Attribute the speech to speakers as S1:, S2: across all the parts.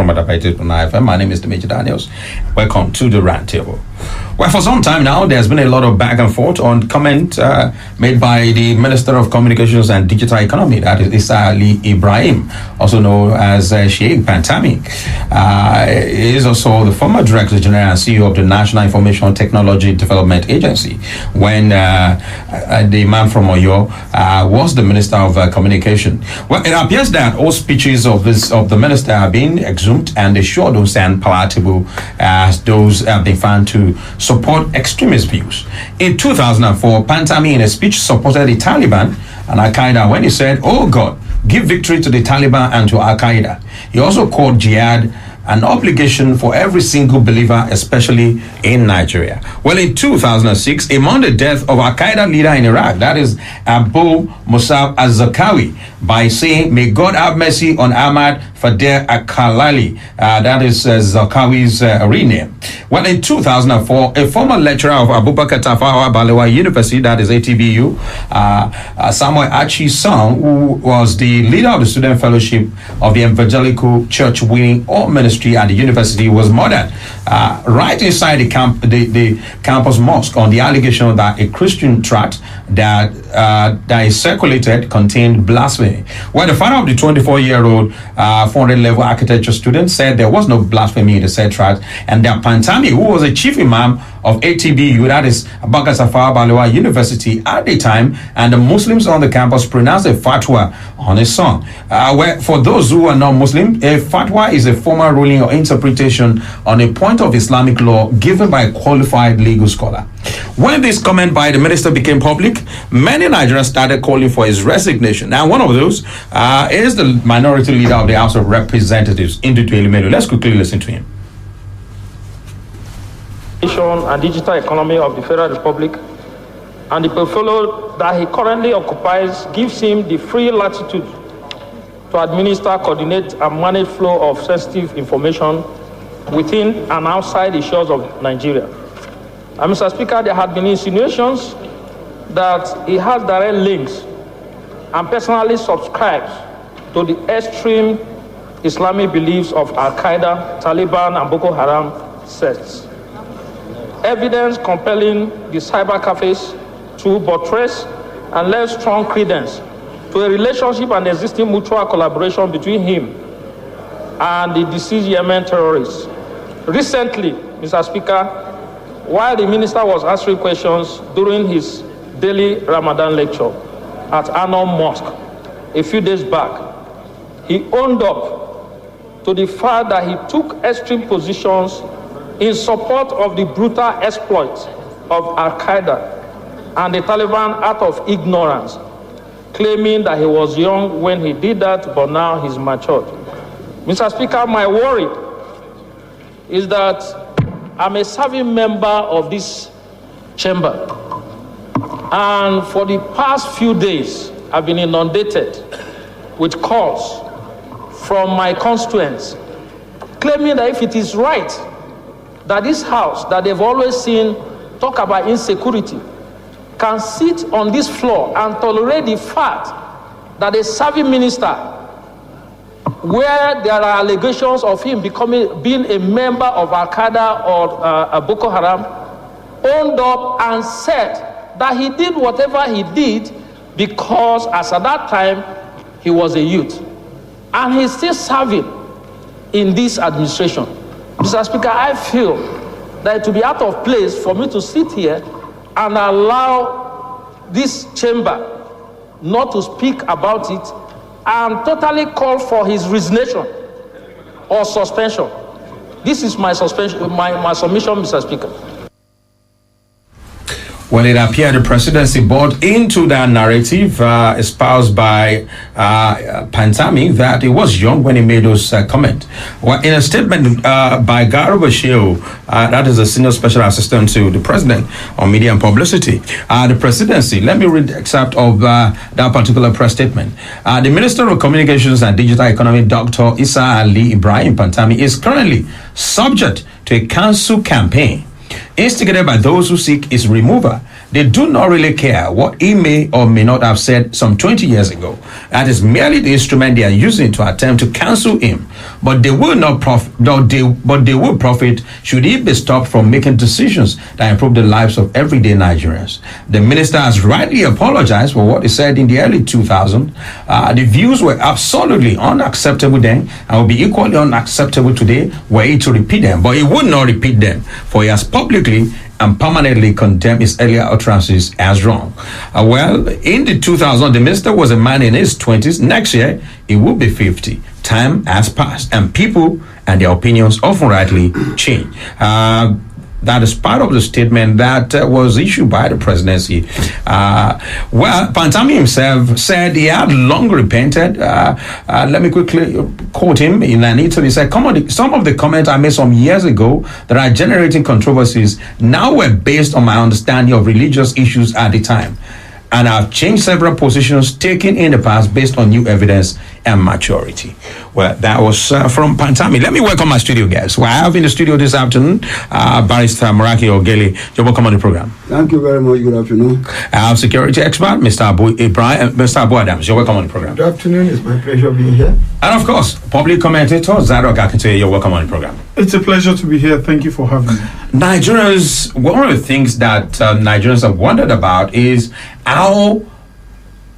S1: from Adapted on IFM. My name is Dimitri Daniels. Welcome to the Roundtable. Well, for some time now, there's been a lot of back and forth on comment made by the Minister of Communications and Digital Economy, that is Issa Ali Ibrahim, also known as Sheik Pantami. He is also the former Director General and CEO of the National Information Technology Development Agency, when the man from Oyo was the Minister of Communication. Well, it appears that all speeches of the minister have been exhumed, and they sure don't sound palatable as those have been found to support extremist views. In 2004, Pantami in a speech supported the Taliban and Al-Qaeda when he said, "Oh God, give victory to the Taliban and to Al-Qaeda." He also called jihad an obligation for every single believer, especially in Nigeria. Well, in 2006, among the death of Al-Qaeda leader in Iraq, that is Abu Musab al-Zarqawi, by saying, "May God have mercy on Ahmad Fadel Al-Khalali," that is Zarqawi's rename. Well, in 2004, a former lecturer of Abubakar Tafawa Balewa University, that is ATBU, Samuel Achi's son, who was the leader of the student fellowship of the Evangelical Church Winning All Ministry at the university, was murdered right inside the campus mosque on the allegation that a Christian tract that is circulated contained blasphemy. Well, the father of the 24-year-old 400-level architecture student said there was no blasphemy in the said tract, and that Pantami, who was a chief imam of ATBU, that is Abubakar Tafawa Balewa University at the time, and the Muslims on the campus pronounced a fatwa on his son. Where, for those who are not Muslim, a fatwa is a formal ruling or interpretation on a point of Islamic law given by a qualified legal scholar. When this comment by the minister became public, many Nigerians started calling for his resignation. Now, one of those is the minority leader of the House of Representatives, Ndutu Elumelu. Let's quickly listen to him.
S2: And digital economy of the Federal Republic, and the portfolio that he currently occupies gives him the free latitude to administer, coordinate, and manage flow of sensitive information within and outside the shores of Nigeria. And Mr. Speaker, there have been insinuations that he has direct links and personally subscribes to the extreme Islamic beliefs of Al-Qaeda, Taliban, and Boko Haram sects. Evidence compelling the cyber cafes to buttress and lend strong credence to a relationship and existing mutual collaboration between him and the deceased Yemen terrorists. Recently, Mr. Speaker, while the minister was answering questions during his daily Ramadan lecture at Anom Mosque a few days back, he owned up to the fact that he took extreme positions in support of the brutal exploits of Al-Qaeda and the Taliban out of ignorance, claiming that he was young when he did that, but now he's matured. Mr. Speaker, my worry is that I'm a serving member of this chamber, and for the past few days, I've been inundated with calls from my constituents claiming that if it is right that this house that they've always seen talk about insecurity can sit on this floor and tolerate the fact that a serving minister, where there are allegations of him being a member of Al-Qaeda or Boko Haram, owned up and said that he did whatever he did because as at that time he was a youth, and he's still serving in this administration. Mr. Speaker, I feel that it would be out of place for me to sit here and allow this chamber not to speak about it and totally call for his resignation or suspension. This is my submission, Mr. Speaker.
S1: Well, it appeared the presidency bought into that narrative espoused by Pantami that he was young when he made those comments. Well, in a statement by Garuba Shehu, that is a senior special assistant to the president on media and publicity, the presidency, let me read the excerpt of that particular press statement. The Minister of Communications and Digital Economy, Dr. Issa Ali Ibrahim Pantami, is currently subject to a council campaign instigated by those who seek his removal. they do not really care what he may or may not have said some 20 years ago. That is merely the instrument they are using to attempt to cancel him. But they will not profit. But they will profit should he be stopped from making decisions that improve the lives of everyday Nigerians. The minister has rightly apologized for what he said in the early 2000s. The views were absolutely unacceptable then and will be equally unacceptable today were he to repeat them. But he would not repeat them, for he has publicly and permanently condemned his earlier utterances as wrong. Well, in the 2000s, the minister was a man in his 20s. Next year, he will be 50. Time has passed, and people and their opinions often rightly change. That is part of the statement that was issued by the presidency. Well, Pantami himself said he had long repented. Let me quickly quote him in an interview. He said, some of the comments I made some years ago that are generating controversies now were based on my understanding of religious issues at the time. And I've changed several positions taken in the past based on new evidence and maturity. Well, that was from Pantami. Let me welcome my studio guests. Well, I have in the studio this afternoon, Barrister Morakinyo Ogele. You're welcome on the program.
S3: Thank you very much. Good afternoon.
S1: I have security expert, Mr. Abu Adams. You're welcome on the program.
S4: Good afternoon. It's my pleasure being here.
S1: And of course, public commentator, Zadok Akintoye. You're welcome on the program.
S5: It's a pleasure to be here. Thank you for having me.
S1: Nigerians, one of the things that Nigerians have wondered about is how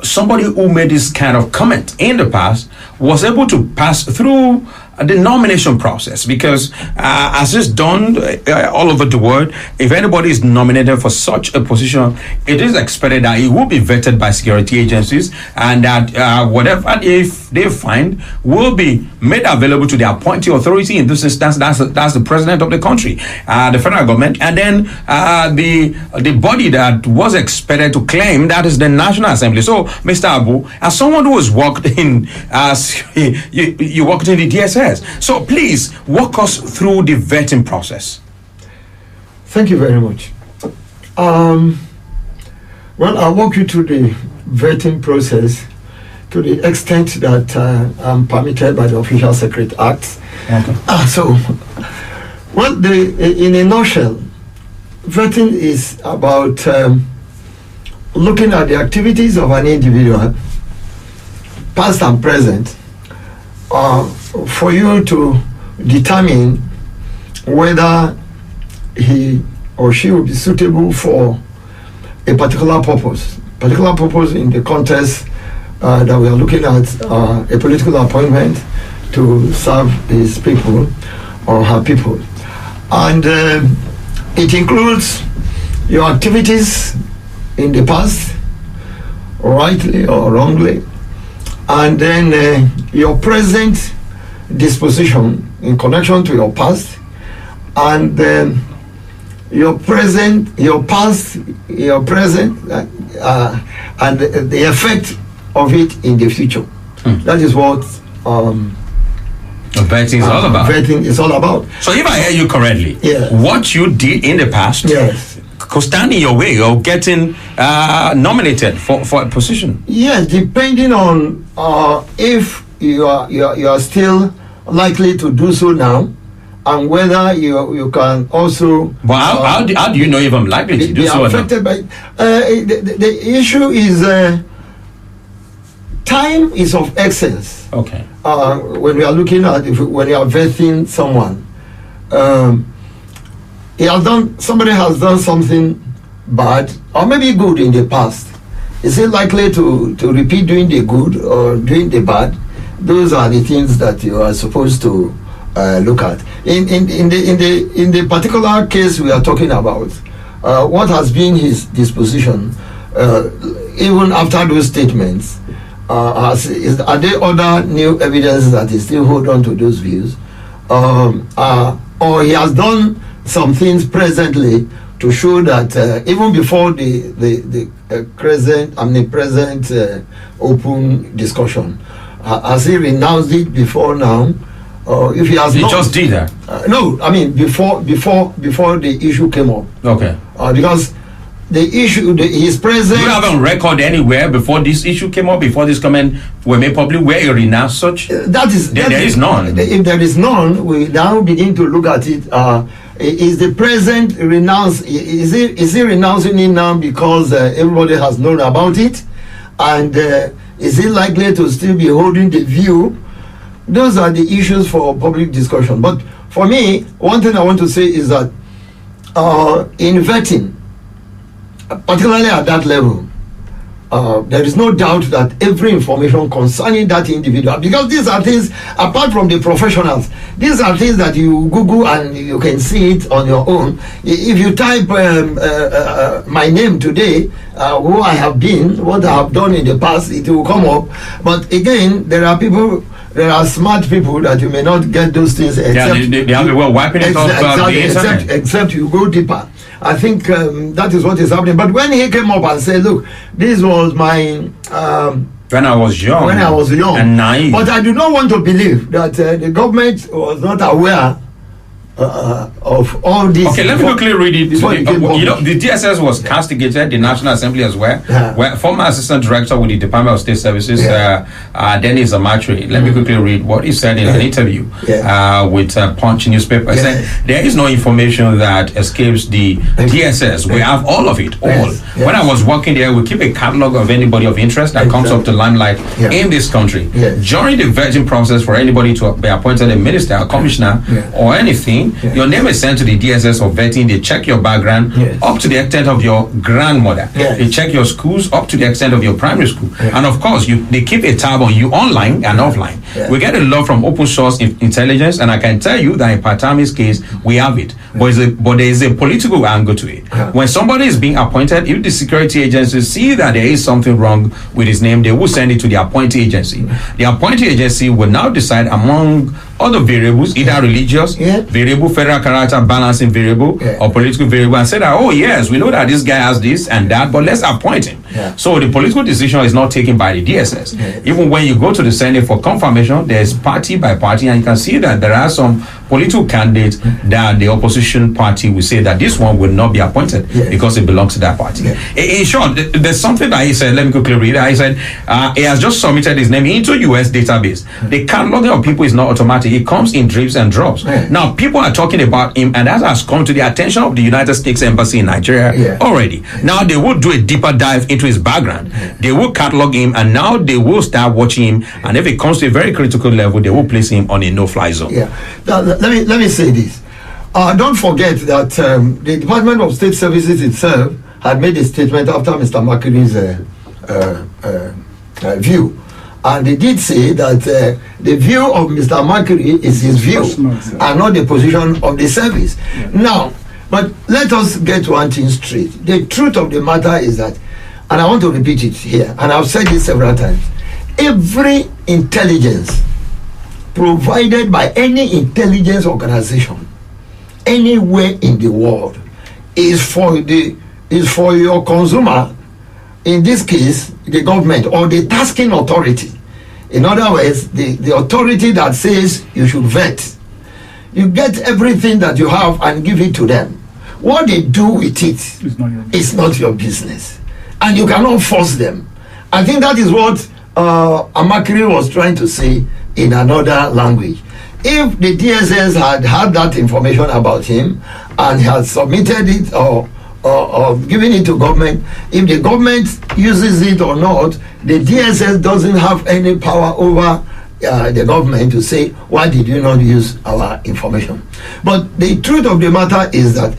S1: somebody who made this kind of comment in the past was able to pass through the nomination process, because as it's done all over the world, if anybody is nominated for such a position, it is expected that it will be vetted by security agencies, and that whatever if they find will be made available to the appointing authority. In this instance, that's the president of the country, the federal government, and then the body that was expected to claim, that is the National Assembly. So, Mr. Abu, as someone who has worked in you worked in the DSS, so please walk us through the vetting process.
S4: Thank you very much. Well, I'll walk you through the vetting process to the extent that I'm permitted by the Official Secret Act. Okay. In a nutshell, vetting is about looking at the activities of an individual, past and present, for you to determine whether he or she will be suitable for a particular purpose. Particular purpose in the context that we are looking at, a political appointment to serve his people or her people. And it includes your activities in the past, rightly or wrongly, and then your present disposition in connection to your past, and your present, your past, your present, and the effect of it in the future. That is what
S1: vetting is all about.
S4: Vetting is all about.
S1: So if I hear you correctly,
S4: yes,
S1: what you did in the past,
S4: yes,
S1: could stand in your way of getting nominated for a position.
S4: Yes, depending on if you are still likely to do so now, and whether you can also.
S1: But how do you know if I'm likely to do so?
S4: Affected by the issue is time is of essence.
S1: Okay.
S4: When we are looking at when you are vetting someone, somebody has done something bad or maybe good in the past. Is it likely to repeat doing the good or doing the bad? Those are the things that you are supposed to look at. In the particular case we are talking about, what has been his disposition, even after those statements, are there other new evidence that he still hold on to those views, or he has done some things presently to show that even before the present open discussion, has he renounced it before now? If he has
S1: he
S4: not,
S1: just did that?
S4: No, I mean before the issue came up.
S1: Okay.
S4: Because the issue, his present.
S1: You have a record anywhere before this issue came up, before this comment were made public, where you renounced such?
S4: There is
S1: none.
S4: If there is none, we now begin to look at it Is the president is he renouncing it now because everybody has known about it? And is he likely to still be holding the view? Those are the issues for public discussion. But for me, one thing I want to say is that in vetting, particularly at that level, there is no doubt that every information concerning that individual, because these are things, apart from the professionals, these are things that you Google and you can see it on your own. If you type my name today, who I have been, what I have done in the past, it will come up. But again, there are smart people that you may not get those things. Except,
S1: they have the wiping it off the internet.
S4: Except you go deeper. I think that is what is happening. But when he came up and said, look, this was my...
S1: when I was young. And naive.
S4: But I do not want to believe that the government was not aware of all this.
S1: Okay, let me quickly read it. The DSS was castigated, the National Assembly as well, where former Assistant Director with the Department of State Services, Dennis Amatri, let me quickly read what he said in an interview with Punch newspaper. He said, there is no information that escapes the DSS. We have all of it, all. When I was working there, we keep a catalog of anybody of interest that comes up to limelight in this country. During the vetting process for anybody to be appointed a minister, a commissioner, or anything, your name is sent to the DSS for vetting. They check your background up to the extent of your grandmother. They check your schools up to the extent of your primary school. And of course, they keep a tab on you online and offline. We get a lot from open source intelligence, and I can tell you that in Pantami's case, we have it. But there is a political angle to it. When somebody is being appointed, if the security agencies see that there is something wrong with his name, they will send it to the appointing agency. The appointing agency will now decide among other variables, either religious variable, federal character balancing variable, or political variable, and say that, oh yes, we know that this guy has this and that, but let's appoint him. So the political decision is not taken by the DSS. Even when you go to the Senate for confirmation, there's party by party, and you can see that there are some political candidates that the opposition party will say that this one will not be appointed because it belongs to that party. In short, there's something that he said, let me quickly read it. He said he has just submitted his name into US database. The cataloging of people is not automatic. It comes in drips and drops. Now, people are talking about him, and that has come to the attention of the United States Embassy in Nigeria already. Now, they will do a deeper dive into his background. They will catalog him, and now they will start watching him, and if it comes to a very critical level, they will place him on a no-fly zone.
S4: Let me say this. Don't forget that the Department of State Services itself had made a statement after Mr. Makiri's view. And they did say that the view of Mr. Makiri is his view and not the position of the service. Now, but let us get one thing straight. The truth of the matter is that, and I want to repeat it here, and I've said this several times, every intelligence provided by any intelligence organization anywhere in the world is for your consumer, in this case the government or the tasking authority. In other words, the authority that says you should vet. You get everything that you have and give it to them. What they do with it is not your business, and you cannot force them. I think that is what Amakiri was trying to say in another language. If the DSS had that information about him and had submitted it or given it to government, if the government uses it or not, the DSS doesn't have any power over the government to say, why did you not use our information? But the truth of the matter is that,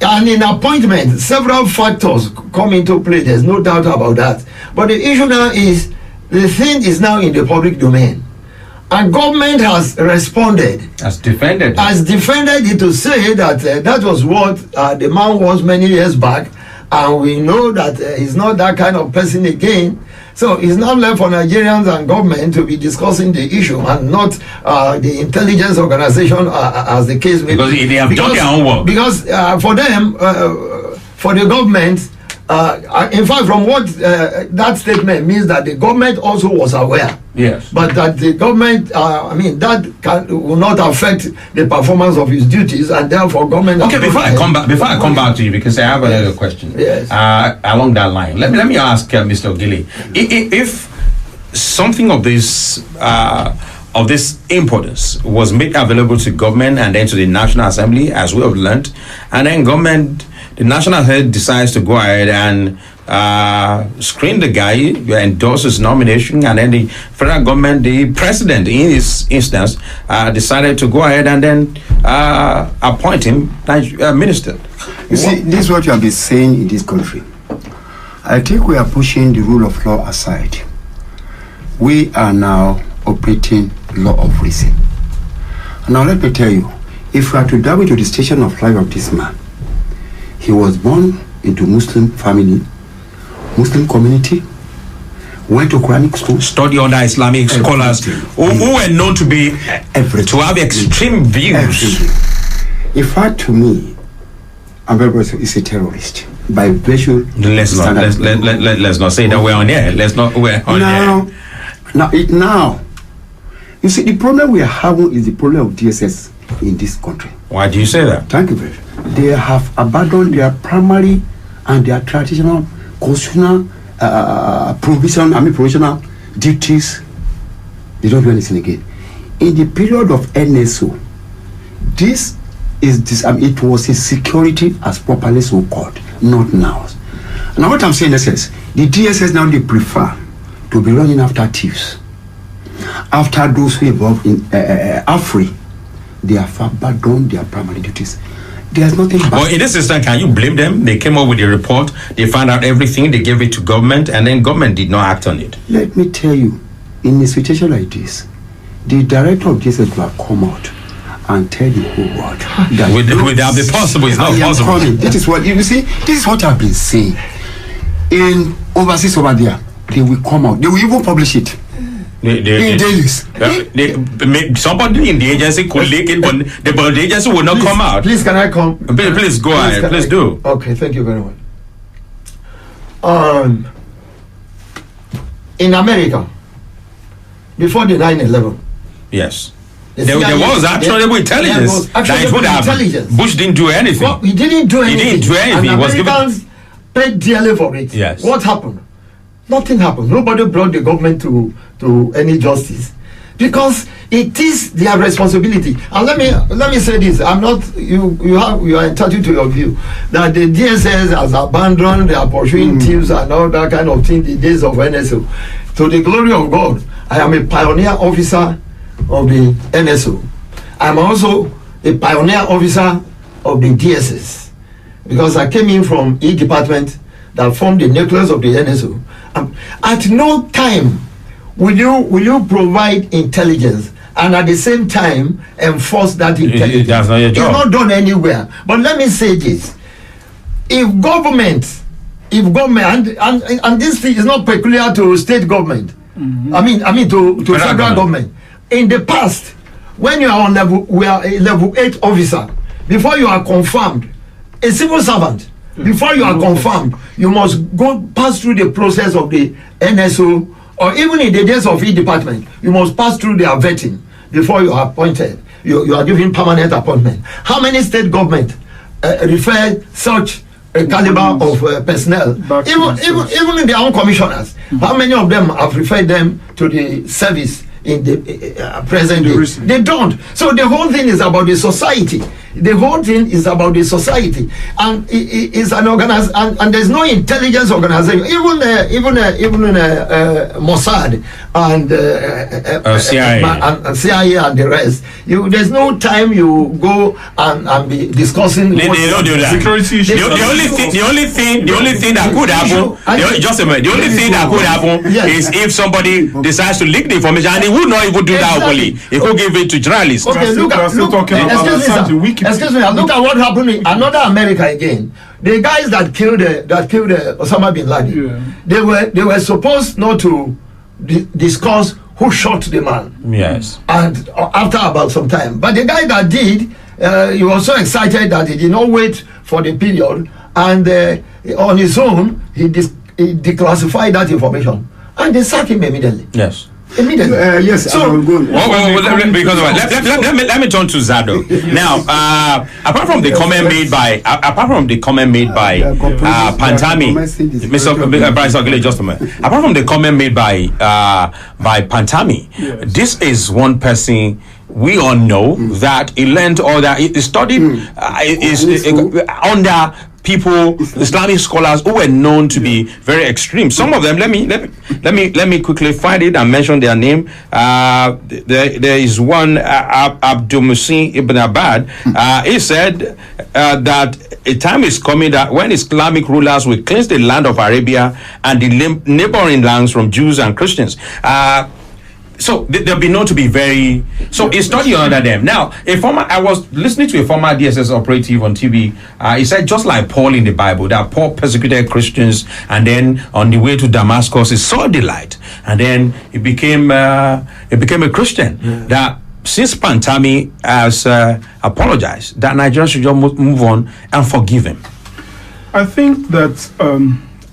S4: and in appointment, several factors come into play. There's no doubt about that. But the issue now is, the thing is now in the public domain. And government has responded. Has defended it to say that that was what the man was many years back. And we know that he's not that kind of person again. So it's not left for Nigerians and government to be discussing the issue, and not the intelligence organization as the case may be.
S1: Because they have done their own work.
S4: Because for them, for the government, in fact, from what that statement means, that the government also was aware.
S1: Yes.
S4: But that the government, will not affect the performance of his duties, and therefore government.
S1: Okay, before I come back to you, because I have another question.
S4: Yes.
S1: Along that line, let me ask Mr. Ogele, if something of this of this importance was made available to government and then to the National Assembly, as we have learned, and then the National Assembly decides to go ahead and screen the guy, endorse his nomination, and then the federal government, the president in this instance, decided to go ahead and then appoint him minister.
S3: You see, this is what you have been saying in this country. I think we are pushing the rule of law aside. We are now operating law of reason. Now let me tell you, if we are to dive into the station of life of this man, he was born into Muslim family, Muslim community, went to Quranic school,
S1: study under Islamic scholars who were known to be to have extreme views.
S3: Everything. In fact, to me, Ambassador is a terrorist by virtue.
S1: Let's not say that we're on air. We're on air.
S3: Now, you see, the problem we are having is the problem of DSS in this country.
S1: Why do you say that?
S3: Thank you very much. They have abandoned their primary and their traditional constitutional provisional duties. They don't do anything again. In the period of NSO, it was a security as properly so called, not now. Now what I'm saying is this, the DSS now they prefer to be running after thieves. After those who involved in Afri, they have abandoned their primary duties. There's nothing bad.
S1: Well, in this instance, can you blame them? They came up with a report, they found out everything, they gave it to government, and then government did not act on it.
S3: Let me tell you, in a situation like this, the director of DSS will come out and tell the whole world that
S1: would that be possible? It's not possible.
S3: This is what you see. This is what I've been saying. In overseas over there, they will come out. They will even publish it. In dailies.
S1: Somebody in the agency could leak it, but the agency will not come out.
S4: Please, can I come?
S1: Please go ahead. Please do.
S4: Okay, thank you very much. In America, before the 9/11.
S1: Yes. There was actionable intelligence. Bush didn't do anything.
S4: Well, he didn't do anything. And Americans paid dearly for it.
S1: Yes.
S4: What happened? Nothing happened. Nobody brought the government to any justice, because it is their responsibility. And let me say this: I'm not you are entitled to your view that the DSS has abandoned, they are pursuing thieves and all that kind of thing. The days of NSO. To the glory of God, I am a pioneer officer of the NSO. I'm also a pioneer officer of the DSS, because I came in from E department that formed the nucleus of the NSO. At no time will you provide intelligence and at the same time enforce that intelligence.
S1: That's not your job.
S4: It's not done anywhere. But let me say this: if government, and this thing is not peculiar to state government. I mean to federal government. In the past, when you are on level 8 officer, before you are confirmed, a civil servant, before you are confirmed, you must pass through the process of the NSO, or even in the days of E department, you must pass through their vetting before you are appointed. You are given permanent appointment. How many state government refer such a caliber of personnel, even in their own commissioners? How many of them have referred them to the service in the present day? They don't. So the whole thing is about the society. The whole thing is about the society, and it's an and there's no intelligence organization, even Mossad and CIA and the rest. There's no time you go and be discussing.
S1: They don't do that.
S5: Security issues.
S1: The only thing that could happen. Just a minute. The only thing that could happen is if somebody decides to leak the information, and he would not even do that openly. He could give it to journalists.
S4: Okay, look excuse me, look at what happened in another America again. The guys that killed Osama bin Laden, they were supposed not to discuss who shot the man.
S1: Yes.
S4: And after about some time, but the guy that did, he was so excited that he did not wait for the period, and on his own he declassified that information, and they sacked him immediately.
S1: Yes.
S4: Immediately.
S3: Yes,
S1: So,
S3: I will go.
S1: let me turn to Zadok. Now, apart from the comment made by Pantami, Mr. Barrister Ogele, just a minute. Apart from the comment made by Pantami, this is one person we all know that he learned or that he studied under people, Islamic scholars who were known to be very extreme. Some of them, let me quickly find it and mention their name. There is one, Abdul Musin Ibn Abad. He said that a time is coming that when Islamic rulers will cleanse the land of Arabia and the neighboring lands from Jews and Christians. So they'll be known to be very. So he studied under them. Now, I was listening to a former DSS operative on TV. He said, just like Paul in the Bible, that Paul persecuted Christians, and then on the way to Damascus, he saw the light, and then he became a Christian. Yeah. That since Pantami has apologized, that Nigerians should just move on and forgive him.
S5: I think that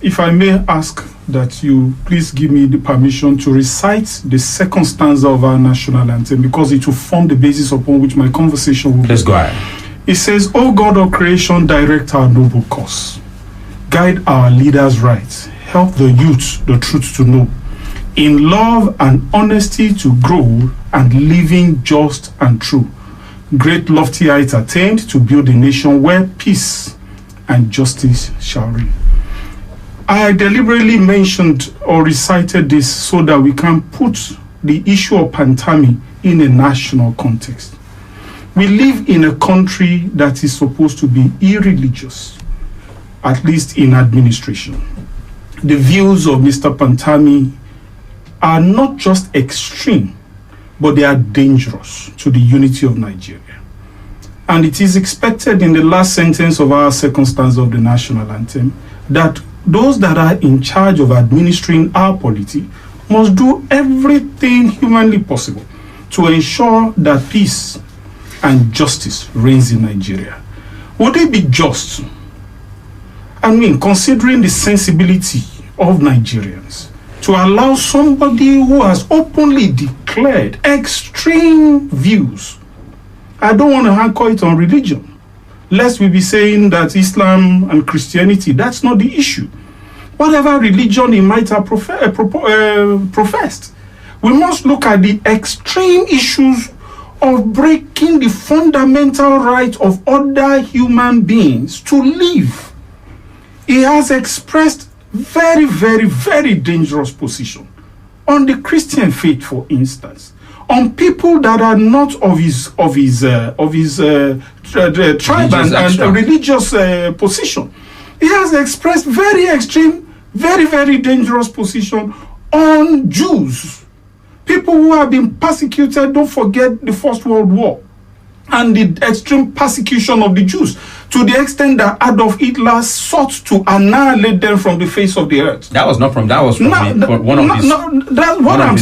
S5: if I may ask that you please give me the permission to recite the second stanza of our national anthem, because it will form the basis upon which my conversation will be.
S1: Let's go ahead.
S5: It says, O God of creation, direct our noble course. Guide our leaders right. Help the youth the truth to know. In love and honesty to grow, and living just and true. Great lofty heights attained to build a nation where peace and justice shall reign. I deliberately mentioned or recited this so that we can put the issue of Pantami in a national context. We live in a country that is supposed to be irreligious, at least in administration. The views of Mr. Pantami are not just extreme, but they are dangerous to the unity of Nigeria. And it is expected in the last sentence of our second stanza of the national anthem that those that are in charge of administering our polity must do everything humanly possible to ensure that peace and justice reigns in Nigeria. Would it be just, considering the sensibility of Nigerians, to allow somebody who has openly declared extreme views? I don't want to anchor it on religion, lest we be saying that Islam and Christianity, that's not the issue. Whatever religion he might have professed, we must look at the extreme issues of breaking the fundamental right of other human beings to live. He has expressed very, very, very dangerous position on the Christian faith, for instance, on people that are not of his tribe and religious position. He has expressed very extreme, very, very dangerous position on Jews, people who have been persecuted. Don't forget the First World War and the extreme persecution of the Jews, to the extent that Adolf Hitler sought to annihilate them from the face of the earth.
S1: What
S5: I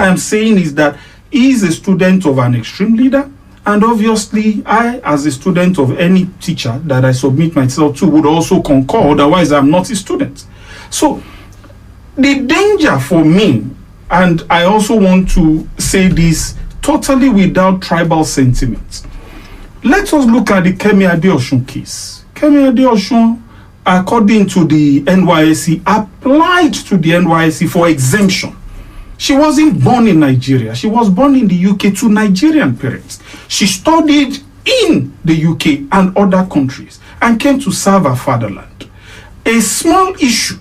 S5: am saying is that he is a student of an extreme leader, and obviously I, as a student of any teacher that I submit myself to, would also concur, otherwise I'm not a student. So the danger for me, and I also want to say this totally without tribal sentiments. Let us look at the Kemi Adeosun case. Kemi Adeosun, according to the NYSC, applied to the NYSC for exemption. She wasn't born in Nigeria. She was born in the UK to Nigerian parents. She studied in the UK and other countries and came to serve her fatherland. A small issue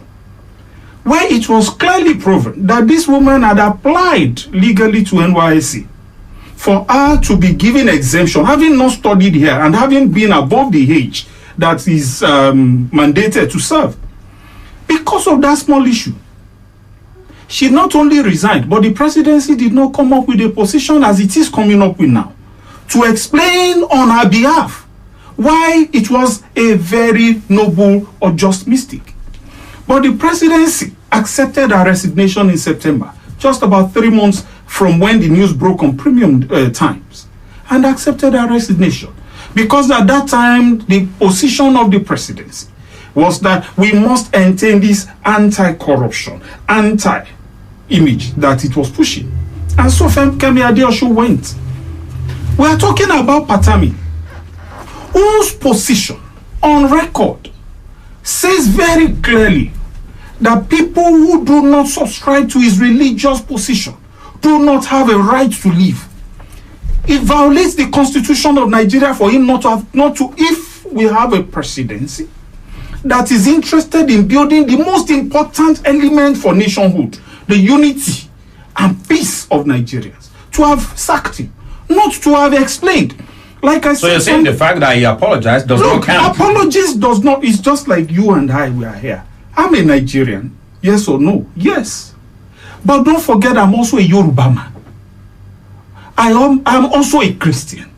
S5: where it was clearly proven that this woman had applied legally to NYSC for her to be given exemption, having not studied here and having been above the age that is mandated to serve. Because of that small issue, she not only resigned, but the presidency did not come up with a position as it is coming up with now to explain on her behalf why it was a very noble or just mistake. But the presidency accepted her resignation in September, just about 3 months from when the news broke on Premium Times, and accepted her resignation. Because at that time, the position of the presidency was that we must maintain this anti-corruption, image that it was pushing. And so Kemi Adeosun went. We are talking about Pantami, whose position on record says very clearly that people who do not subscribe to his religious position do not have a right to live. It violates the constitution of Nigeria for him not to, if we have a presidency that is interested in building the most important element for nationhood, the unity and peace of Nigerians, to have sacked him, not to have explained. Like I said,
S1: so you're saying the fact that he apologized does not count?
S5: Apologies does not. It's just like you and I, we are here. I'm a Nigerian. Yes or no? Yes. But don't forget, I'm also a Yoruba man. I'm also a Christian.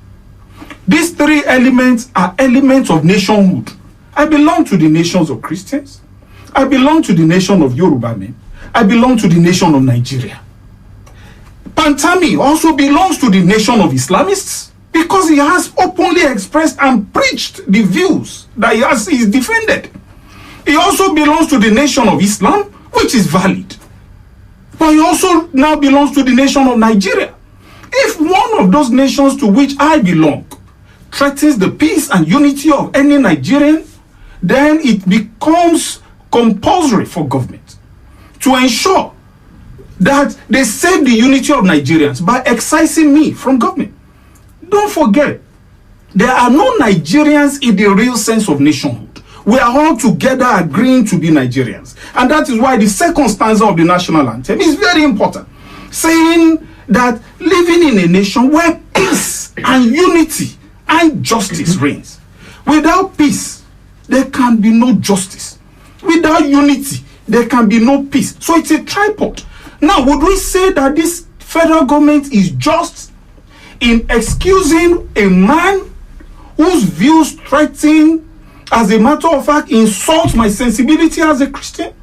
S5: These three elements are elements of nationhood. I belong to the nations of Christians. I belong to the nation of Yoruba men. I belong to the nation of Nigeria. Pantami also belongs to the nation of Islamists because he has openly expressed and preached the views that he's defended. He also belongs to the nation of Islam, which is valid. But he also now belongs to the nation of Nigeria. If one of those nations to which I belong threatens the peace and unity of any Nigerian, then it becomes compulsory for government to ensure that they save the unity of Nigerians by excising me from government. Don't forget, there are no Nigerians in the real sense of nationhood. We are all together agreeing to be Nigerians. And that is why the second stanza of the national anthem is very important, saying that living in a nation where peace and unity and justice reigns. Without peace, there can be no justice. Without unity, there can be no peace. So it's a tripod. Now, would we say that this federal government is just in excusing a man whose views threaten, as a matter of fact, insult my sensibility as a Christian?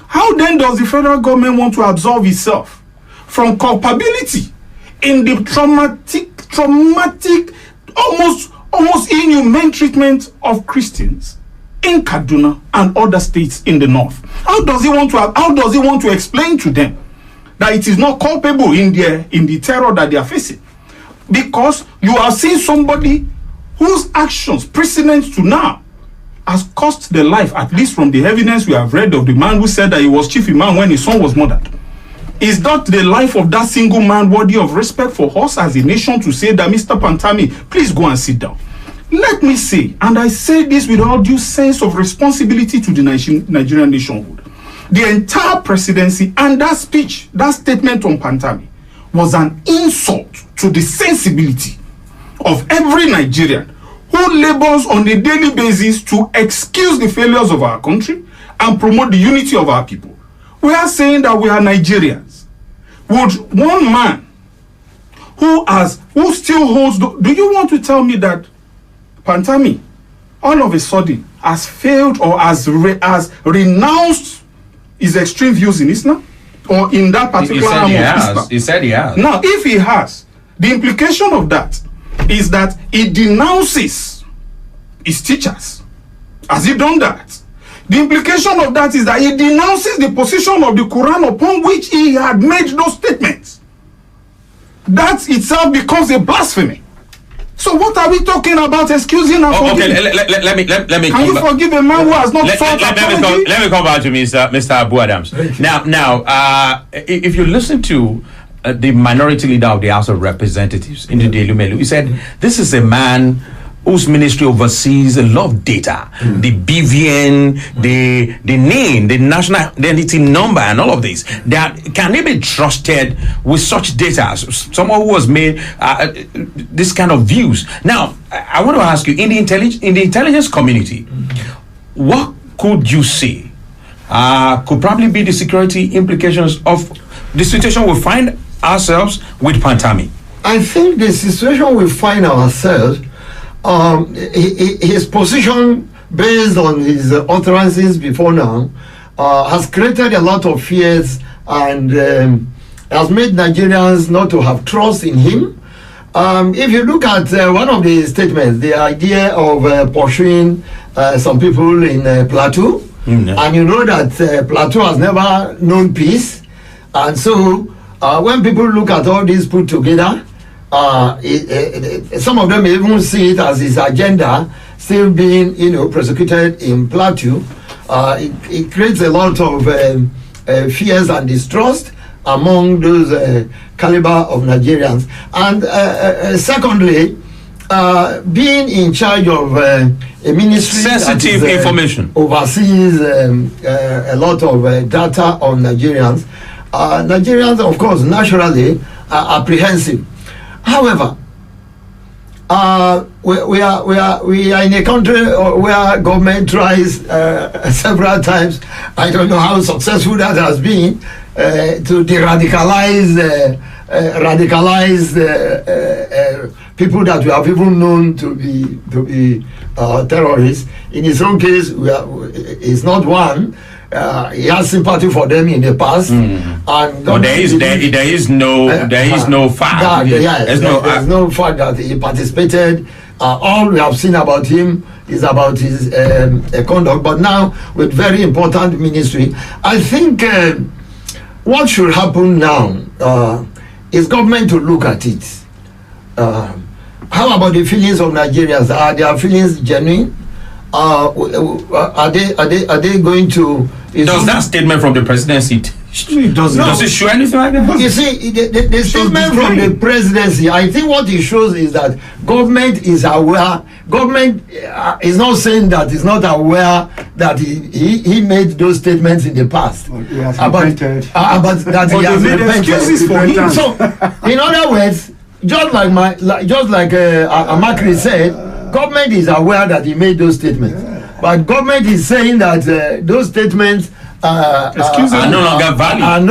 S5: How then does the federal government want to absolve itself from culpability in the traumatic, almost inhumane treatment of Christians in Kaduna and other states in the north? How does he want to explain to them that it is not culpable in the terror that they are facing? Because you are seeing somebody whose actions precedent to now has cost the life, at least from the evidence we have read of the man who said that he was chief imam when his son was murdered. Is not the life of that single man worthy of respect for us as a nation to say that, Mr. Pantami, please go and sit down? Let me say, and I say this with all due sense of responsibility to the Nigerian nationhood, the entire presidency and that speech, that statement on Pantami, was an insult to the sensibility of every Nigerian who labors on a daily basis to excuse the failures of our country and promote the unity of our people. We are saying that we are Nigerians. Would one man who still holds, do you want to tell me that Pantami all of a sudden has failed or has renounced his extreme views in Islam or in that particular arm of Islam?
S1: He said he has.
S5: Now, if he has, the implication of that is that he denounces his teachers. Has he done that? The implication of that is that he denounces the position of the Quran upon which he had made those statements. That itself becomes a blasphemy. So what are we talking about excusing and forgiving?
S1: Okay, let me.
S5: Can you forgive a man who has not sought apology?
S1: Let me come back to Mr. Abu Adams. Now, if you listen to the minority leader of the House of Representatives, Ndudi Elumelu, he said, this is a man whose ministry oversees a lot of data, the BVN, the name, the national identity number, and all of this. Can they be trusted with such data? Someone who has made this kind of views. Now, I want to ask you, in the intelligence community, what could you say could probably be the security implications of the situation we find ourselves with Pantami?
S4: I think the situation we find ourselves, his position based on his utterances before now has created a lot of fears and has made Nigerians not to have trust in him. If you look at one of the statements, the idea of pursuing some people in Plateau, and you know that Plateau has never known peace, And so when people look at all this put together, some of them even see it as his agenda still being, prosecuted in Plateau. It creates a lot of fears and distrust among those caliber of Nigerians. And secondly, being in charge of a ministry
S1: sensitive
S4: that is,
S1: information
S4: oversees a lot of data on Nigerians. Nigerians, of course, naturally are apprehensive. However, we are in a country where government tries several times. I don't know how successful that has been to de-radicalize people that we have even known to be terrorists. In his own case, he's not one. He has sympathy for them in the past, and
S1: but there is no fact.
S4: There's no fact that he participated. All we have seen about him is about his conduct. But now, with very important ministry, I think what should happen now is government to look at it. How about the feelings of Nigerians? Are their feelings genuine? Are they going to?
S1: Does that statement from the presidency does it show anything like that?
S4: You see, the statement from the presidency, I think what it shows is that government is aware. Government is not saying that it's not aware that he made those statements in the past. But that he has repented
S5: for him.
S4: So, in other words, just like Amakri said, government is aware that he made those statements, but government is saying that those statements are
S1: no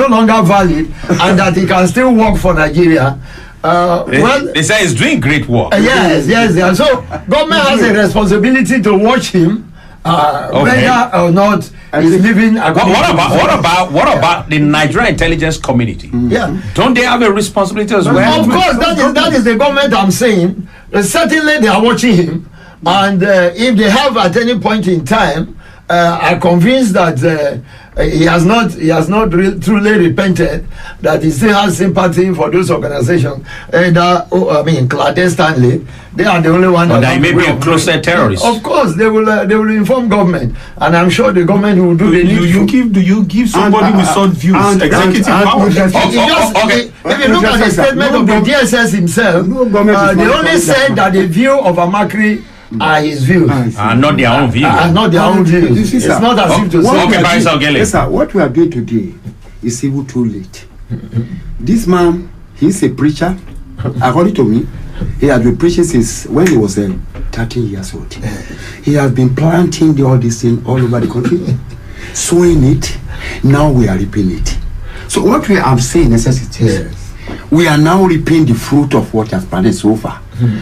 S1: longer
S4: valid, and that he can still work for Nigeria.
S1: They say he's doing great work.
S4: Yes. So government has a responsibility to watch him, whether or not he's living.
S1: What about the Nigerian intelligence community?
S4: Yeah,
S1: don't they have a responsibility as well?
S4: Of course, that is the government I'm saying. Certainly, they are watching him, and if they have at any point in time are convinced that he has not truly repented, that he still has sympathy for those organizations, clandestinely, they are the only one.
S1: But they may be a closer terrorist.
S4: Of course, they will inform government, and I'm sure the government will do the needful.
S5: Do you give somebody with such views executive power?
S4: If you look at the statement of the DSS himself, they only said that the view of Amakri are his views,
S1: not their own views.
S4: Not their own views. It's not as if to say.
S3: Barrister Ogele. What we are doing today is even too late. This man, he's a preacher. According to me, he has been preaching since when he was 13 years old. He has been planting all this thing all over the country, sowing it. Now we are reaping it. So what we are saying necessity, we are now reaping the fruit of what has planted so far.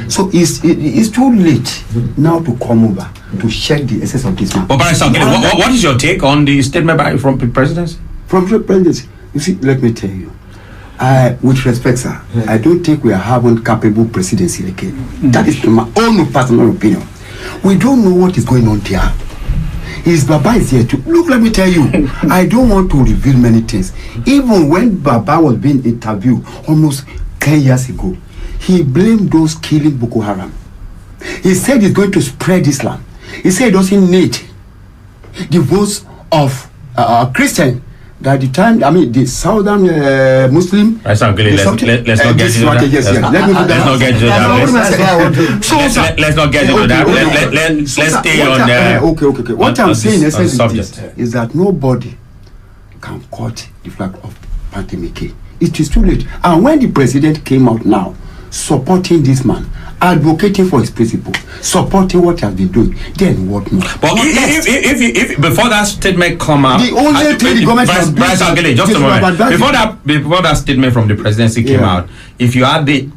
S3: So it's too late now to come over to check the essence of this man.
S1: But Barrister, what is your take on the statement from the presidency?
S3: From the presidency, you see, let me tell you, with respect, sir, I don't think we are having capable presidency again. That is my own personal opinion. We don't know what is going on there. His Baba is here too. Look, let me tell you, I don't want to reveal many things. Even when Baba was being interviewed almost 10 years ago, he blamed those killing Boko Haram. He said he's going to spread Islam. He said he doesn't need the votes of Christian. That the time, the southern Muslim.
S1: Let's not get into that. Let's not get into that. Let's stay on the
S3: okay. What I'm saying is that nobody can cut the flag of Pantami. It is too late. And when the president came out now, supporting this man, advocating for his principle, supporting what he has been doing, then what more?
S1: But if before that statement come out,
S3: the only thing the government has
S1: Ogele, just a moment. Before that statement from the presidency came out, if you had the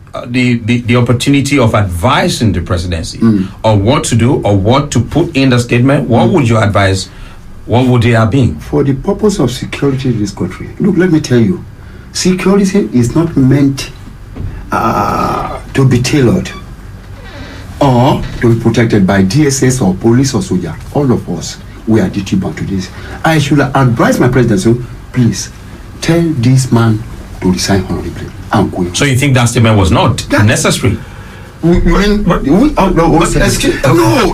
S1: opportunity of advising the presidency on what to do or what to put in the statement, what would you advise? What would they have been?
S3: For the purpose of security in this country, look, let me tell you, security is not meant to be tailored or to be protected by DSS or police or soldier. All of us, we are duty bound to this. I should advise my president, so please tell this man to resign honorably and quit.
S1: So you think that statement was not necessary?
S3: No,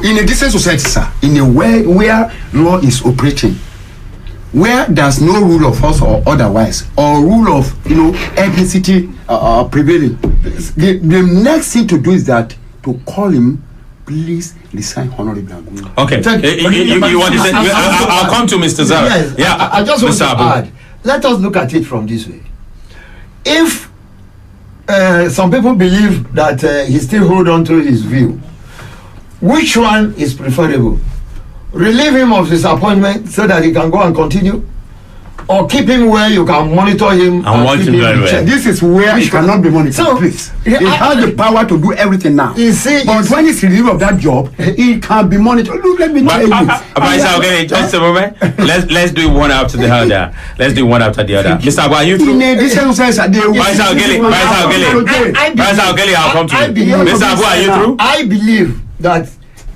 S3: in a decent society, sir, in a way where law is operating, where there's no rule of force or otherwise, or rule of ethnicity prevailing, the next thing to do is that to call him, please resign honorably.
S1: Okay. You want to say? I'll come to Mr. Zara.
S4: Yes,
S1: yeah.
S4: I just want to add. Let us look at it from this way. If some people believe that he still hold on to his view, which one is preferable? Relieve him of his appointment so that he can go and continue, or keep him where you can monitor him
S1: and watch him very well.
S3: This is where he cannot be monitored. So, please, he has the power to do everything now. But when he's relieved of that job, he can be monitored. Look, let me tell you.
S1: Okay, just a moment. Let's do one after the other. Let's do one after the other. Mr. Abu, are you through? Barrister Ogele, I'll come to you. Mr. Abu, are you through?
S4: I believe that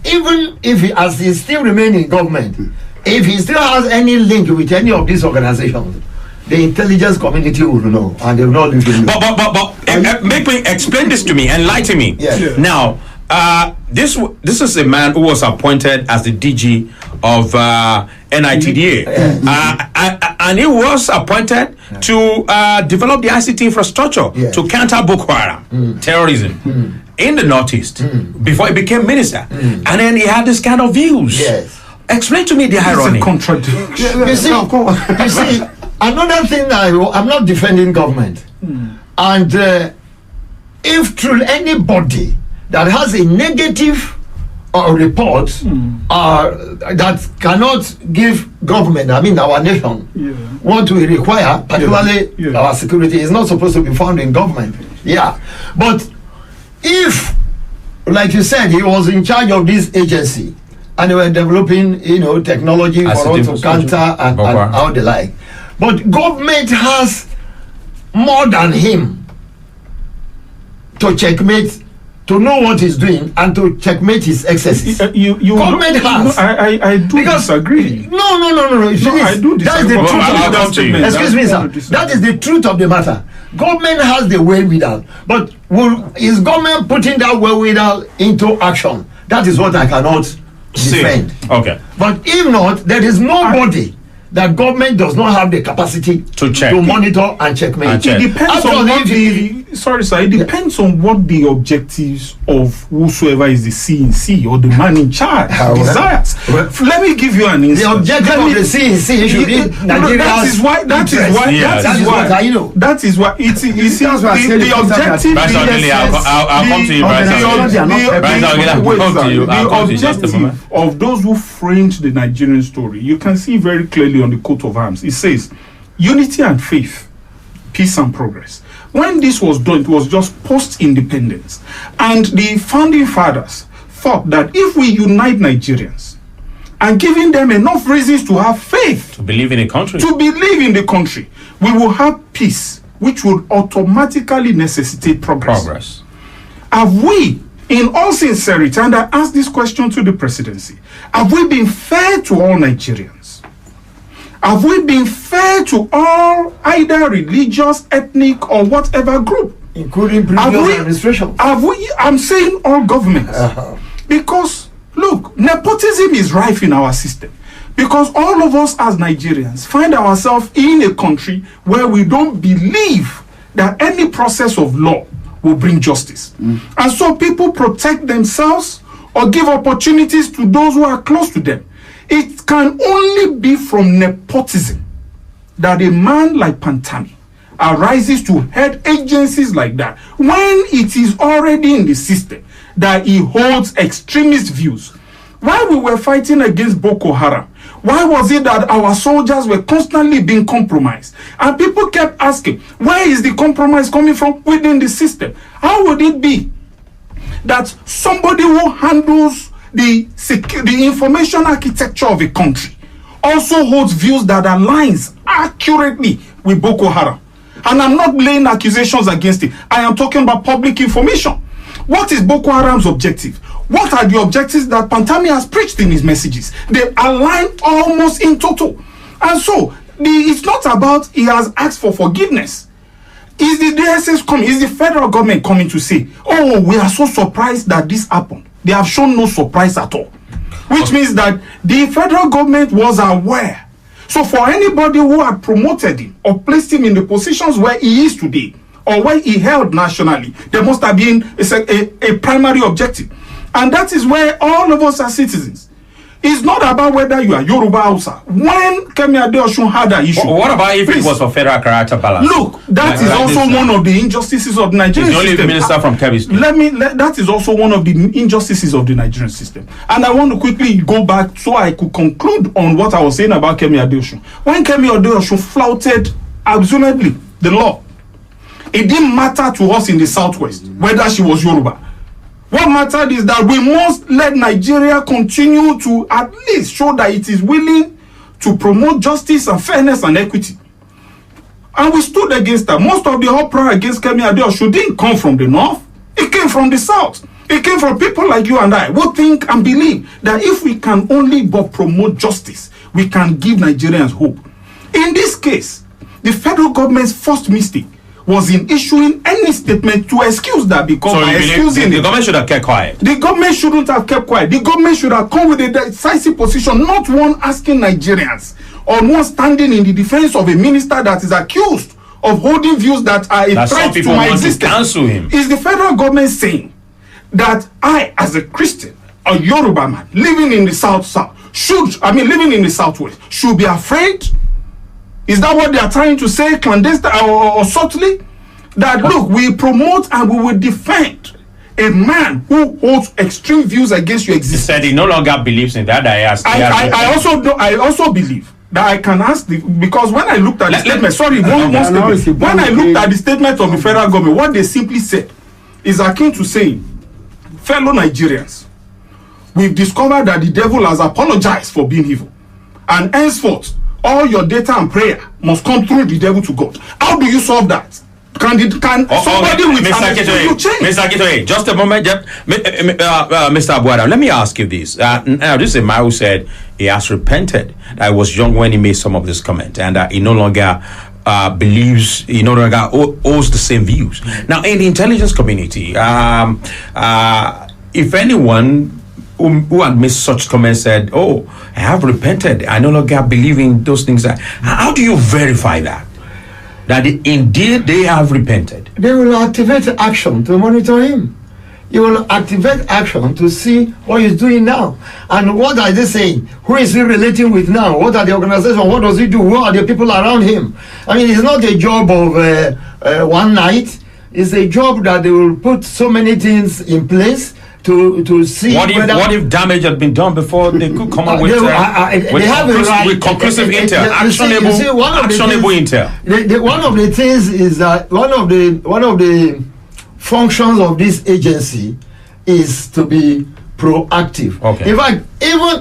S4: even if he still remain in government, if he still has any link with any of these organizations, the intelligence community will know, and they will not leave him.
S1: But make me explain this to me, enlighten me.
S4: Yes.
S1: Now, this is a man who was appointed as the DG of NITDA, and he was appointed to develop the ICT infrastructure to counter Boko Haram terrorism in the Northeast before he became minister, and then he had this kind of views.
S4: Yes.
S1: Explain to me the irony.
S5: It's a contradiction.
S4: You see, another thing I'm not defending government, and if truly anybody that has a negative report that cannot give government, I mean our nation, what we require, particularly our security, is not supposed to be found in government. Yeah, but if, like you said, he was in charge of this agency, and they were developing, technology for us to counter and how they like. But government has more than him to checkmate, to know what he's doing, and to checkmate his excesses. Government has.
S5: I do disagree.
S4: No. I do disagree. That's the truth. Excuse me, sir. That is the truth of the matter. Government has the wherewithal, but is government putting that wherewithal into action? That is what I cannot defend.
S1: Okay.
S4: But if not, there is nobody that government does not have the capacity
S1: to check,
S4: to monitor and checkmate.
S5: It depends on what it depends on what the objectives of whosoever is the CNC or the man in charge desires. Let me give you an instance.
S4: The objective of the CNC should be Nigeria's
S5: that is why the objective.
S1: I'll come to you,
S5: the objective of those who framed the Nigerian story, you can see very clearly on the coat of arms. It says unity and faith, peace and progress. When this was done, it was just post-independence, and the founding fathers thought that if we unite Nigerians and giving them enough reasons to have faith,
S1: to believe in the country, we will have peace, which would automatically necessitate progress. Have we, in all sincerity, and I ask this question to the presidency, have we been fair to all Nigerians? Have we been fair to all, either religious, ethnic, or whatever group?
S4: Including previous administration.
S5: I'm saying all governments. Because, look, nepotism is rife in our system. Because all of us as Nigerians find ourselves in a country where we don't believe that any process of law will bring justice. And so people protect themselves or give opportunities to those who are close to them. It can only be from nepotism that a man like Pantami arises to head agencies like that when it is already in the system that he holds extremist views. While we were fighting against Boko Haram, why was it that our soldiers were constantly being compromised? And people kept asking, where is the compromise coming from within the system? How would it be that somebody who handles the information architecture of a country also holds views that aligns accurately with Boko Haram? And I'm not laying accusations against it. I am talking about public information. What is Boko Haram's objective? What are the objectives that Pantami has preached in his messages? They align almost in total. And so, it's not about he has asked for forgiveness. Is the DSS coming? Is the federal government coming to say, oh, we are so surprised that this happened? They have shown no surprise at all. Which means that the federal government was aware. So for anybody who had promoted him or placed him in the positions where he is today, or where he held nationally, there must have been a primary objective. And that is where all of us are citizens. It's not about whether you are Yoruba Hausa. When Kemi Adeosun had an issue...
S1: What about if it was for federal character balance?
S5: Look, that is also one of the injustices of the Nigerian system.
S1: He's the only minister from Kebbi State.
S5: That is also one of the injustices of the Nigerian system. And I want to quickly go back so I could conclude on what I was saying about Kemi Adeosun. When Kemi Adeosun flouted absolutely the law, it didn't matter to us in the Southwest whether she was Yoruba. What mattered is that we must let Nigeria continue to at least show that it is willing to promote justice and fairness and equity. And we stood against that. Most of the uproar against Kemi Adeosun didn't come from the North. It came from the South. It came from people like you and I who think and believe that if we can only but promote justice, we can give Nigerians hope. In this case, the federal government's first mistake was in issuing any statement to excuse that, because by excusing
S1: the government should have kept quiet.
S5: The government shouldn't have kept quiet. The government should have come with a decisive position, not one asking Nigerians or one standing in the defense of a minister that is accused of holding views that are a threat to my existence.
S1: Cancel him.
S5: Is the federal government saying that I, as a Christian, a Yoruba man living in the living in the Southwest, should be afraid? Is that what they are trying to say, clandestine or subtly? That look, we promote and we will defend a man who holds extreme views against your existence.
S1: He said he no longer believes in that.
S5: I also believe that I can ask because when I looked at the statement, when I looked at the statement of the federal government, what they simply said is akin to saying, fellow Nigerians, we've discovered that the devil has apologized for being evil, and henceforth all your data and prayer must come through the devil to God. How do you solve that? Can somebody with
S1: Mr. Akintoye, just a moment, Mr. Abuada, let me ask you this. Now, this is a man who said he has repented. I was young when he made some of this comment, and he no longer believes, he no longer holds the same views. Now, in the intelligence community, if anyone who had made such comments said, oh, I have repented, I no longer believe in those things. How do you verify that? That indeed they have repented?
S4: They will activate action to monitor him. You will activate action to see what he's doing now. And what are they saying? Who is he relating with now? What are the organizations? What does he do? Who are the people around him? I mean, it's not a job of one night. It's a job that they will put so many things in place to see
S1: what if damage had been done before they could come up with conclusive intel, actionable intel.
S4: One of the things is that one of the functions of this agency is to be proactive.
S1: Okay.
S4: In fact,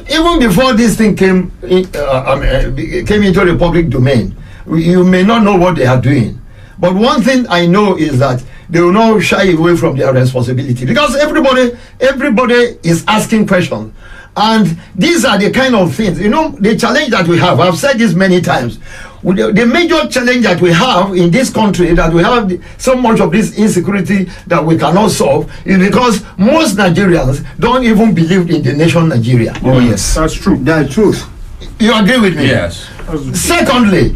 S4: even before this thing came into the public domain, you may not know what they are doing. But one thing I know is that they will not shy away from their responsibility, because everybody is asking questions. And these are the kind of things, the challenge that we have. I've said this many times. The major challenge that we have in this country, that we have so much of this insecurity that we cannot solve, is because most Nigerians don't even believe in the nation Nigeria.
S3: Oh yes,
S5: that's true.
S3: That's truth.
S4: You agree with me?
S1: Yes.
S4: Secondly,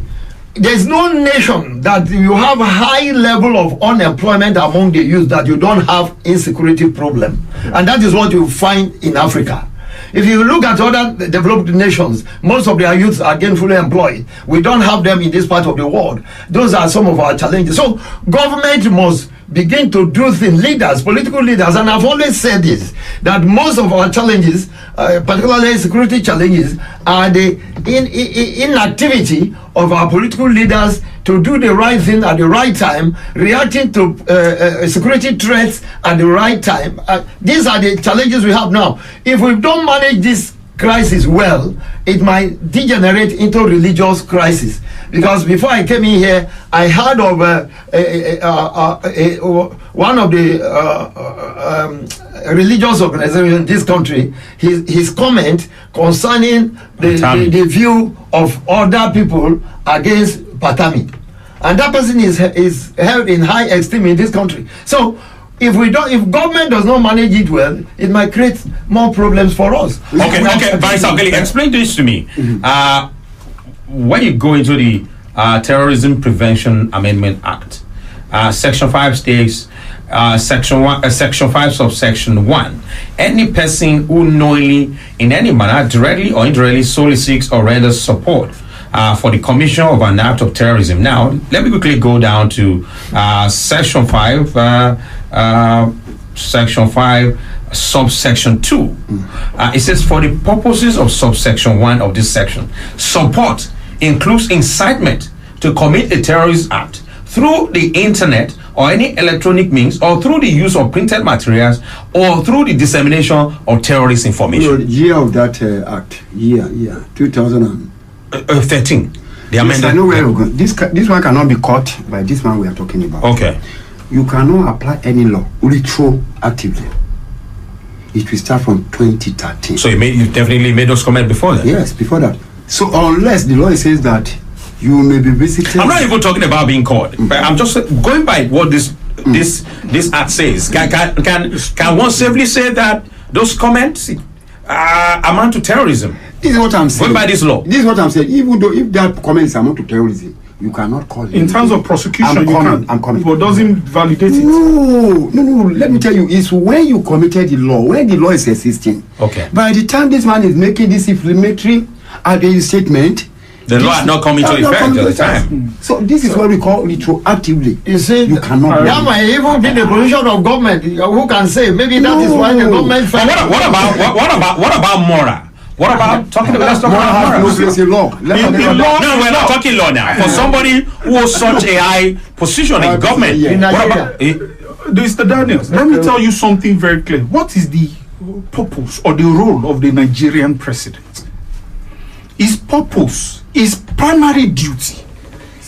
S4: there's no nation that you have a high level of unemployment among the youth that you don't have insecurity problem. And that is what you find in Africa. If you look at other developed nations, most of their youths are gainfully employed. We don't have them in this part of the world. Those are some of our challenges. So government must begin to do things, political leaders, and I've always said this, that most of our challenges, particularly security challenges, are the inactivity of our political leaders to do the right thing at the right time, reacting to security threats at the right time. These are the challenges we have now. If we don't manage this crisis well, it might degenerate into religious crisis. Because before I came in here, I heard of one of the religious organization in this country, his comment concerning the view of other people against Pantami, and that person is held in high esteem in this country. So if government does not manage it well, it might create more problems for us.
S1: Okay, Barrister Ogele, explain this to me. When you go into the Terrorism Prevention Amendment Act, Section 5 states, Section 5 subsection 1, any person who knowingly in any manner directly or indirectly solicits or renders support for the commission of an act of terrorism. Now let me quickly go down to Section 5 subsection 2. It says, for the purposes of subsection 1 of this section, support includes incitement to commit a terrorist act through the internet or any electronic means, or through the use of printed materials, or through the dissemination of terrorist information.
S3: The year of that act, 2013.
S1: The amendment.
S3: I know where we're going. This one cannot be caught by this one we are talking about.
S1: Okay.
S3: You cannot apply any law retroactively. It will start from 2013.
S1: So you definitely made those comments before that?
S3: Yes, before that. So unless the law says that you may be visited.
S1: I'm not even talking about being caught, but I'm just going by what this act says. Can one safely say that those comments amount to terrorism?
S3: This is what I'm saying.
S1: Going by this law.
S3: This is what I'm saying. Even though if that comments amount to terrorism, you cannot call it.
S5: In terms of prosecution,
S3: I'm coming.
S5: But doesn't validate it.
S3: No. Let me tell you, it's when you committed the law, when the law is existing.
S1: Okay.
S3: By the time this man is making this inflammatory statement,
S1: the law had not come into effect at the time.
S3: So this is what we call retroactively.
S4: You see,
S3: you cannot.
S4: That might even be the position of government. Who can say? Maybe that is why the government.
S1: But what about Mora? What about talking about? Let's talk about
S3: no place in law.
S1: No, we're not talking law now. For somebody who has such a high position in government, what about
S5: Mr. Daniels? Let me tell you something very clear. What is the purpose or the role of the Nigerian president? His purpose, his primary duty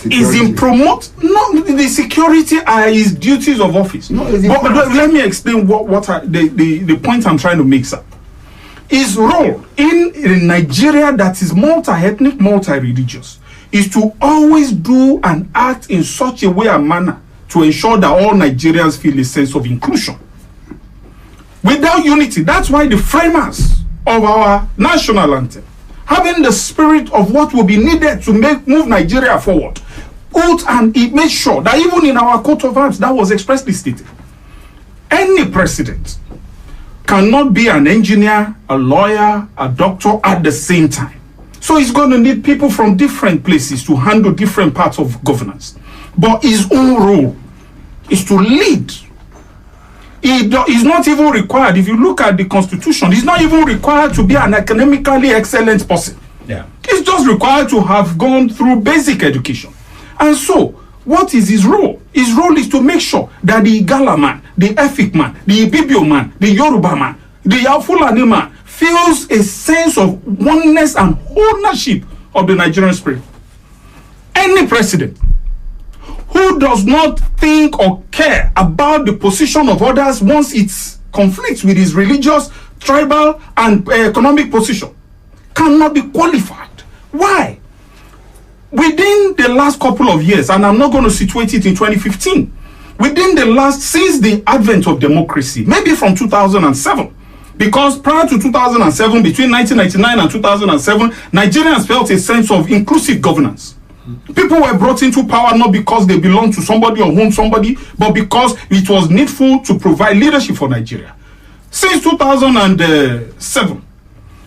S5: is in promote. No, the security are his duties of office.
S3: No,
S5: but let me explain the point I'm trying to make, sir. His role in Nigeria that is multi-ethnic, multi-religious is to always do and act in such a way and manner to ensure that all Nigerians feel a sense of inclusion. Without unity, that's why the framers of our national anthem, having the spirit of what will be needed to move Nigeria forward, and it made sure that even in our coat of arms, that was expressly stated. Any president cannot be an engineer, a lawyer, a doctor at the same time. So he's going to need people from different places to handle different parts of governance. But his own role is to lead. He's not even required, if you look at the Constitution, he's not even required to be an academically excellent person.
S1: Yeah.
S5: He's just required to have gone through basic education. And so, what is his role? His role is to make sure that the Igala man, the Efik man, the Ibibio man, the Yoruba man, the Fulani man feels a sense of oneness and ownership of the Nigerian spirit. Any president who does not think or care about the position of others once it conflicts with his religious, tribal, and economic position cannot be qualified. Why? Within the last couple of years, and I'm not going to situate it in 2015, since the advent of democracy, maybe from 2007, because prior to 2007, between 1999 and 2007, Nigerians felt a sense of inclusive governance. People were brought into power not because they belonged to somebody or owned somebody, but because it was needful to provide leadership for Nigeria. Since 2007,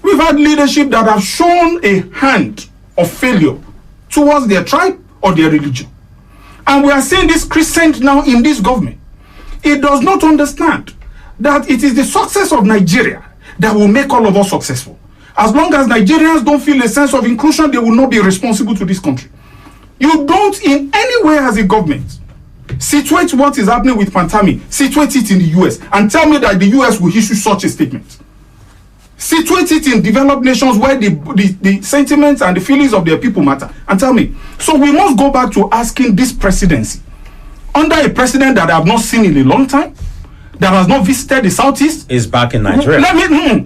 S5: we've had leadership that have shown a hand of failure towards their tribe or their religion. And we are seeing this crescent now in this government. It does not understand that it is the success of Nigeria that will make all of us successful. As long as Nigerians don't feel a sense of inclusion, they will not be responsible to this country. You don't in any way as a government situate what is happening with Pantami, situate it in the US, and tell me that the US will issue such a statement. Situate it in developed nations where the sentiments and the feelings of their people matter, and tell me. So we must go back to asking this presidency, under a president that I have not seen in a long time, that has not visited the southeast
S1: is back in Nigeria.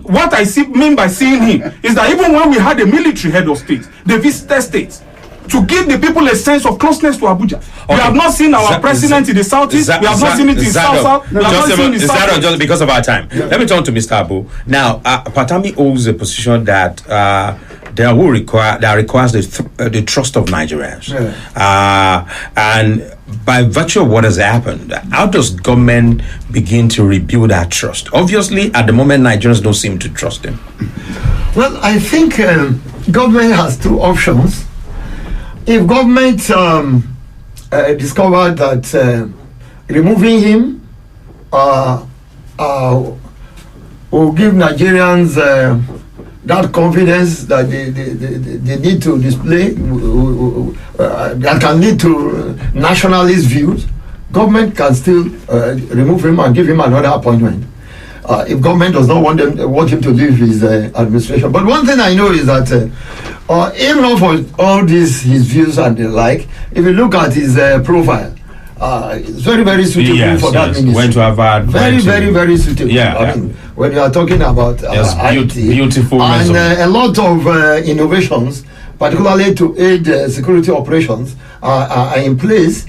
S5: What I mean by seeing him is that even when we had a military head of state, they visited states to give the people a sense of closeness to Abuja. Okay. We have not seen our president in the southeast. We have not seen it in South. We have not seen it in South.
S1: Just because of our time. Yeah. Let me turn to Mr. Abu. Now, Pantami holds a position that that requires the trust of Nigerians. Yeah. And by virtue of what has happened, how does government begin to rebuild that trust? Obviously, at the moment, Nigerians don't seem to trust him.
S4: Well, I think government has two options. If government discovered that removing him will give Nigerians that confidence that they need to display, that can lead to nationalist views, government can still remove him and give him another appointment. If government does not want him to leave his administration. But one thing I know is that even not for all his views and the like, if you look at his profile, it's very, very suitable for that ministry.
S1: Went to Harvard.
S4: Very suitable.
S1: Yeah,
S4: I mean, when you are talking about IT,
S1: beautiful
S4: and a lot of innovations, particularly to aid security operations, are in place.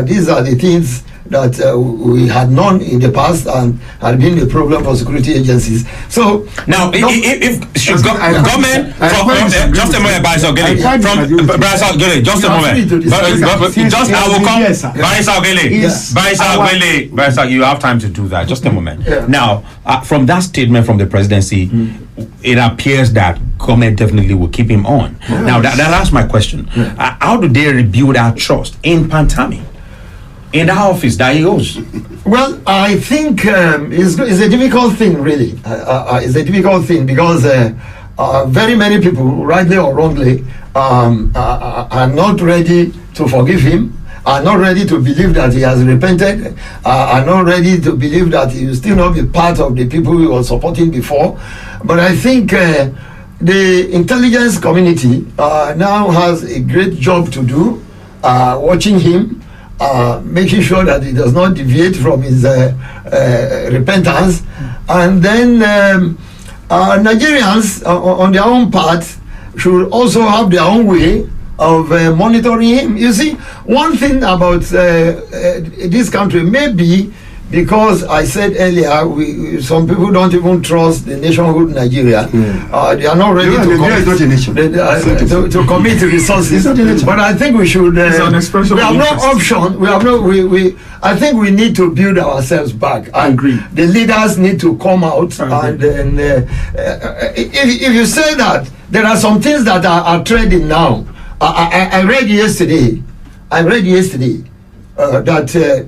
S4: These are the things that we had known in the past and had been a problem for security agencies. So
S1: now, if government, just a moment, Barrister Ogele, just a moment. I will come, Barrister, you have time to do that. Just a moment. Yeah. Now, from that statement from the presidency, it appears that government definitely will keep him on. Yes. Now, that's my question. Yeah. How do they rebuild our trust in Pantami? In the office that he holds?
S4: Well, I think it's a difficult thing, really. It's a difficult thing because very many people, rightly or wrongly, are not ready to forgive him, are not ready to believe that he has repented, are not ready to believe that he will still not be part of the people he was supporting before. But I think the intelligence community now has a great job to do, watching him, making sure that he does not deviate from his repentance, and then Nigerians on their own part should also have their own way of monitoring him. You see, one thing about this country may be because I said earlier, some people don't even trust the nationhood Nigeria. They are not ready to commit resources. But I think we should. We have no option. I think we need to build ourselves back. I agree. The leaders need to come out. And then, if you say that there are some things that are trading now, I read yesterday. That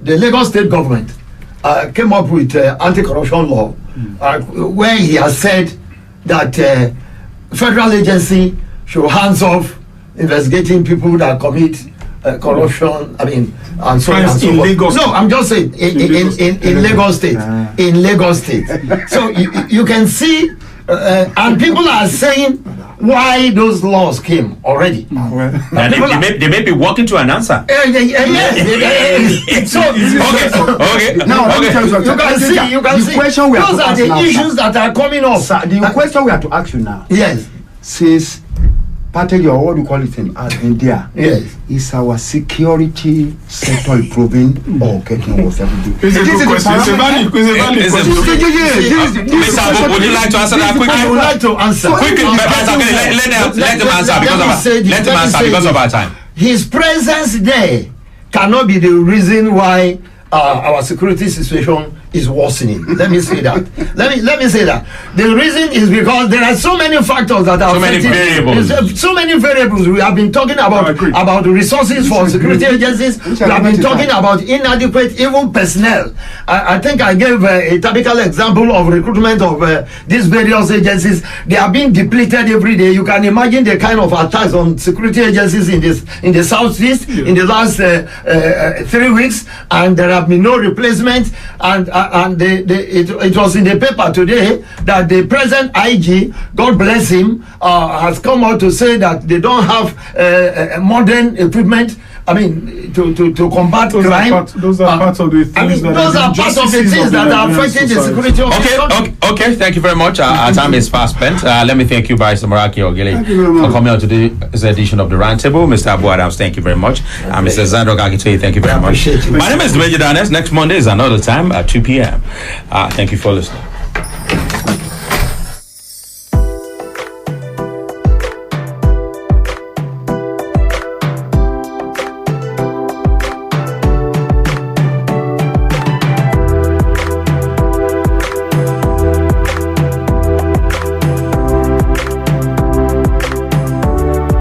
S4: the Lagos state government came up with anti-corruption law, where he has said that federal agency should hands off investigating people that commit corruption. I mean, and so on and so forth. No, I'm just saying in Lagos State. In Lagos State. So you can see, and people are saying why those laws came already.
S1: They may be working to an answer.
S4: Yes. So
S1: okay. Now
S4: you can see. Those are the issues that are coming up.
S6: Sir, the question we have to ask you now.
S4: Yes.
S6: Since partly or what do you call it in India?
S4: Yes.
S6: Is our security sector improving or getting worse every day?
S5: It's a good question. It's a valid question.
S1: Mr. Abu, would you like to answer that quickly?
S4: I would like to answer.
S1: Quickly, let him answer because of our time.
S4: His presence there cannot be the reason why our security situation is worsening. Let me say that. Let me say that. The reason is because there are so many factors that are so many variables. We have been talking about the resources for security agencies. We have been talking about inadequate even personnel. I think I gave a typical example of recruitment of these various agencies. They are being depleted every day. You can imagine the kind of attacks on security agencies in the southeast in the last 3 weeks, and there have been no replacement. And and it was in the paper today that the present IG, God bless him, has come out to say that they don't have modern equipment. I mean, to combat crime.
S5: Those are parts of the things
S4: that are affecting the security of the country.
S1: Okay, thank you very much. Our time is fast spent. Let me thank you, Barrister Morakinyo Ogele, for coming out to this edition of the Roundtable. Mr. Abu Adams, thank you very much. And Mr. Zadok, Akintoye, thank you very much. My name is Major Danes. Next Monday is another time at 2 p.m. Thank you for listening.